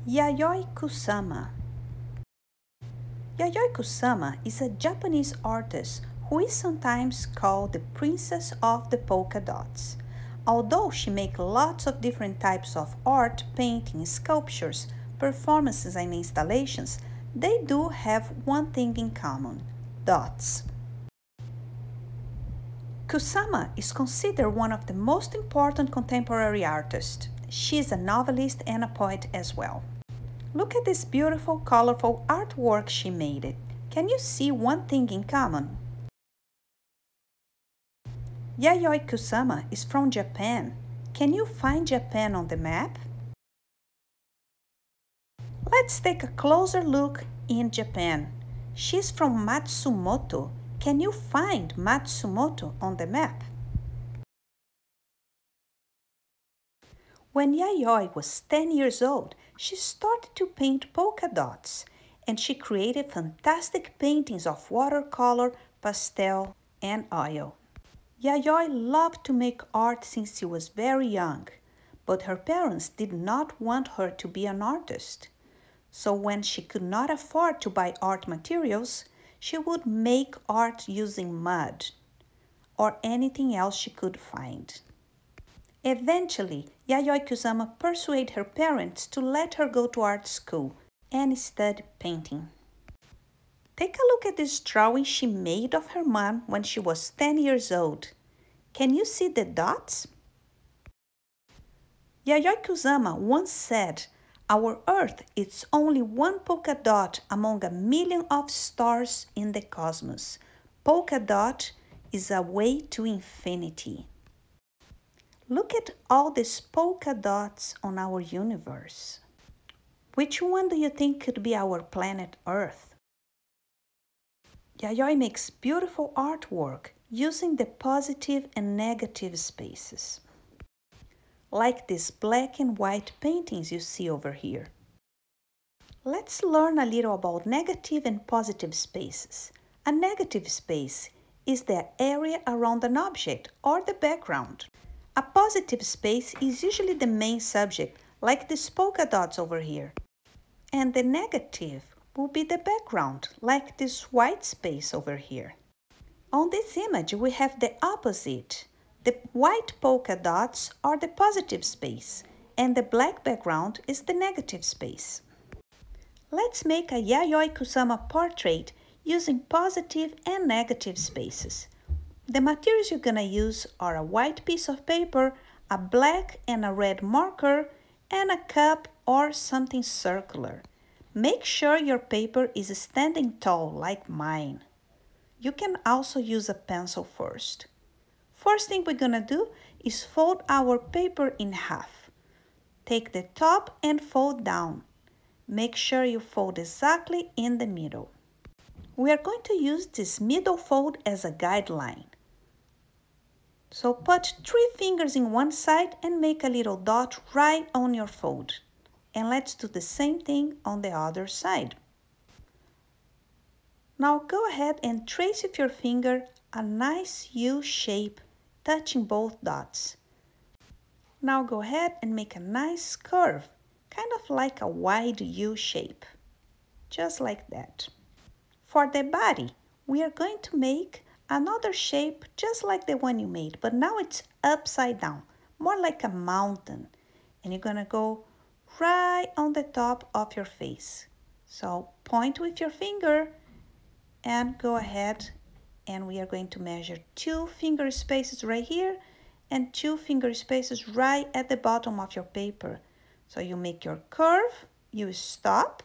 Yayoi Kusama. Yayoi Kusama is a Japanese artist who is sometimes called the Princess of the Polka Dots. Although she makes lots of different types of art, painting, sculptures, performances and installations, they do have one thing in common: dots. Kusama is considered one of the most important contemporary artists. She is a novelist and a poet as well. Look at this beautiful, colorful artwork she made it. Can you see one thing in common? Yayoi Kusama is from Japan. Can you find Japan on the map? Let's take a closer look in Japan. She's from Matsumoto. Can you find Matsumoto on the map? When Yayoi was 10 years old, she started to paint polka dots, and she created fantastic paintings of watercolor, pastel, and oil. Yayoi loved to make art since she was very young, but her parents did not want her to be an artist. So when she could not afford to buy art materials, she would make art using mud or anything else she could find. Eventually, Yayoi Kusama persuaded her parents to let her go to art school and study painting. Take a look at this drawing she made of her mom when she was 10 years old. Can you see the dots? Yayoi Kusama once said, "Our Earth is only one polka dot among a million of stars in the cosmos. Polka dot is a way to infinity." Look at all these polka dots on our universe. Which one do you think could be our planet Earth? Yayoi makes beautiful artwork using the positive and negative spaces, like these black and white paintings you see over here. Let's learn a little about negative and positive spaces. A negative space is the area around an object or the background. A positive space is usually the main subject, like these polka dots over here. And the negative will be the background, like this white space over here. On this image, we have the opposite. The white polka dots are the positive space, and the black background is the negative space. Let's make a Yayoi Kusama portrait using positive and negative spaces. The materials you're going to use are a white piece of paper, a black and a red marker, and a cup or something circular. Make sure your paper is standing tall like mine. You can also use a pencil first. First thing we're going to do is fold our paper in half. Take the top and fold down. Make sure you fold exactly in the middle. We are going to use this middle fold as a guideline. So put 3 fingers in one side and make a little dot right on your fold. And let's do the same thing on the other side. Now go ahead and trace with your finger a nice U shape touching both dots. Now go ahead and make a nice curve, kind of like a wide U shape, just like that. For the body, we are going to make another shape just like the one you made, but now it's upside down, more like a mountain. And you're gonna go right on the top of your face. So point with your finger and go ahead, and we are going to measure 2 finger spaces right here and 2 finger spaces right at the bottom of your paper. So you make your curve, you stop,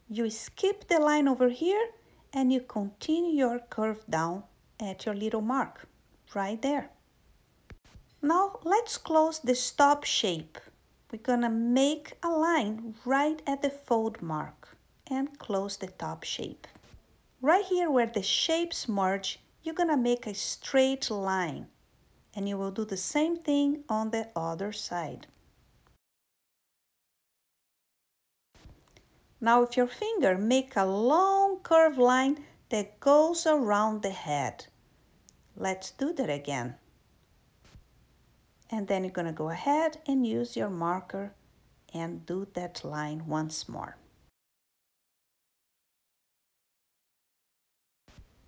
you skip the line over here, and you continue your curve down at your little mark, right there. Now let's close the stop shape. We're gonna make a line right at the fold mark and close the top shape. Right here where the shapes merge, you're gonna make a straight line, and you will do the same thing on the other side. Now with your finger, make a long curved line that goes around the head. Let's do that again. And then you're going to go ahead and use your marker and do that line once more.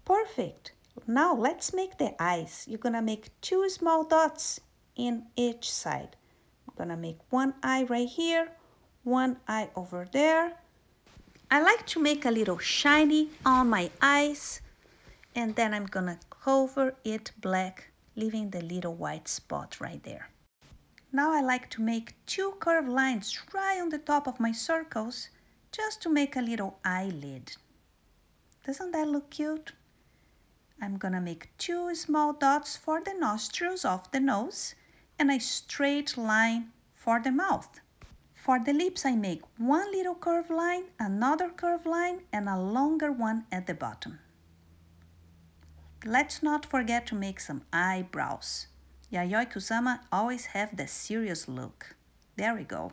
Perfect. Now let's make the eyes. You're gonna make 2 small dots in each side. I'm gonna make one eye right here, one eye over there. I like to make a little shiny on my eyes, and then I'm gonna cover it black, leaving the little white spot right there. Now I like to make 2 curved lines right on the top of my circles, just to make a little eyelid. Doesn't that look cute? I'm gonna make 2 small dots for the nostrils of the nose and a straight line for the mouth. For the lips, I make 1 little curved line, another curved line, and a longer one at the bottom. Let's not forget to make some eyebrows. Yayoi Kusama always have the serious look. There we go.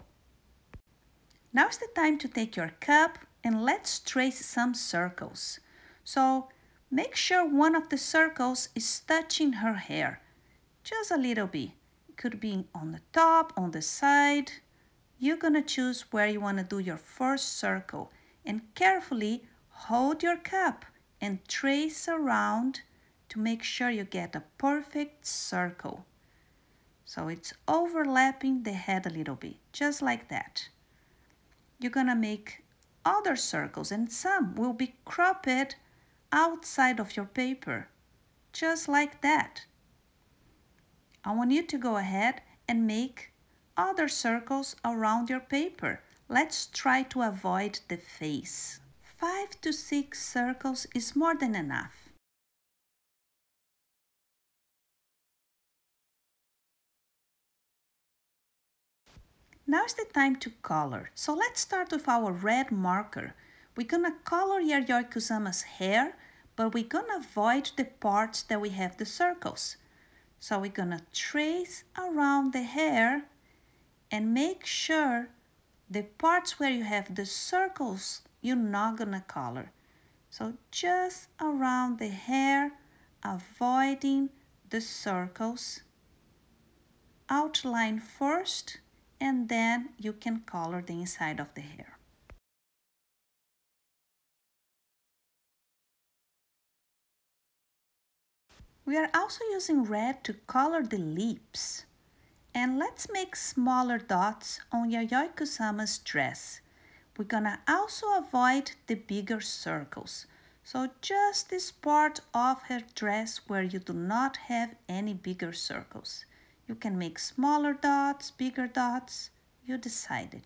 Now is the time to take your cup and let's trace some circles. So make sure one of the circles is touching her hair. Just a little bit. It could be on the top, on the side. You're gonna choose where you wanna do your first circle and carefully hold your cup and trace around to make sure you get a perfect circle. So it's overlapping the head a little bit, just like that. You're gonna make other circles and some will be cropped outside of your paper, just like that. I want you to go ahead and make other circles around your paper. Let's try to avoid the face. 5 to 6 circles is more than enough. Now is the time to color. So let's start with our red marker. We're gonna color Yayoi Kusama's hair, but we're gonna avoid the parts that we have the circles. So we're gonna trace around the hair and make sure the parts where you have the circles, you're not gonna color. So just around the hair, avoiding the circles. Outline first, and then you can color the inside of the hair. We are also using red to color the lips. And let's make smaller dots on Yayoi Kusama's dress. We're gonna also avoid the bigger circles. So just this part of her dress where you do not have any bigger circles. You can make smaller dots, bigger dots, you decided.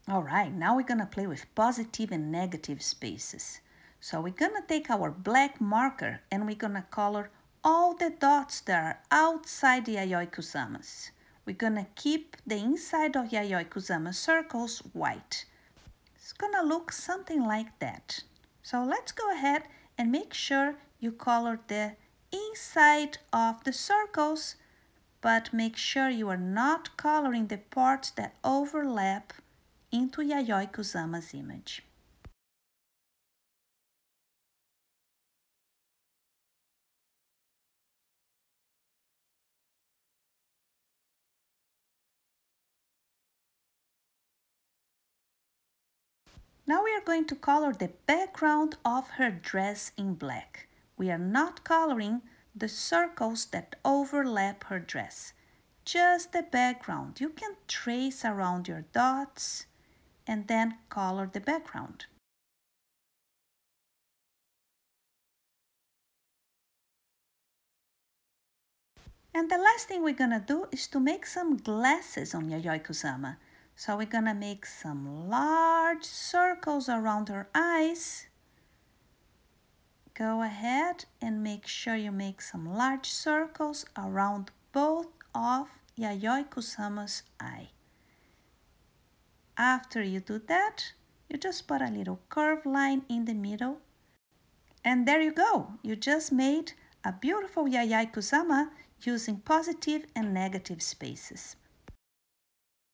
All right, now we're gonna play with positive and negative spaces. So we're gonna take our black marker and we're gonna color all the dots that are outside Yayoi Kusama's. We're gonna keep the inside of Yayoi Kusama's circles white. It's gonna look something like that. So let's go ahead and make sure you color the inside of the circles, but make sure you are not coloring the parts that overlap into Yayoi Kusama's image. Now we are going to color the background of her dress in black. We are not coloring the circles that overlap her dress, just the background. You can trace around your dots and then color the background. And the last thing we're gonna do is to make some glasses on Yayoi Kusama. So we're gonna make some large circles around her eyes. Go ahead and make sure you make some large circles around both of Yayoi Kusama's eye. After you do that, you just put a little curved line in the middle. And there you go. You just made a beautiful Yayoi Kusama using positive and negative spaces.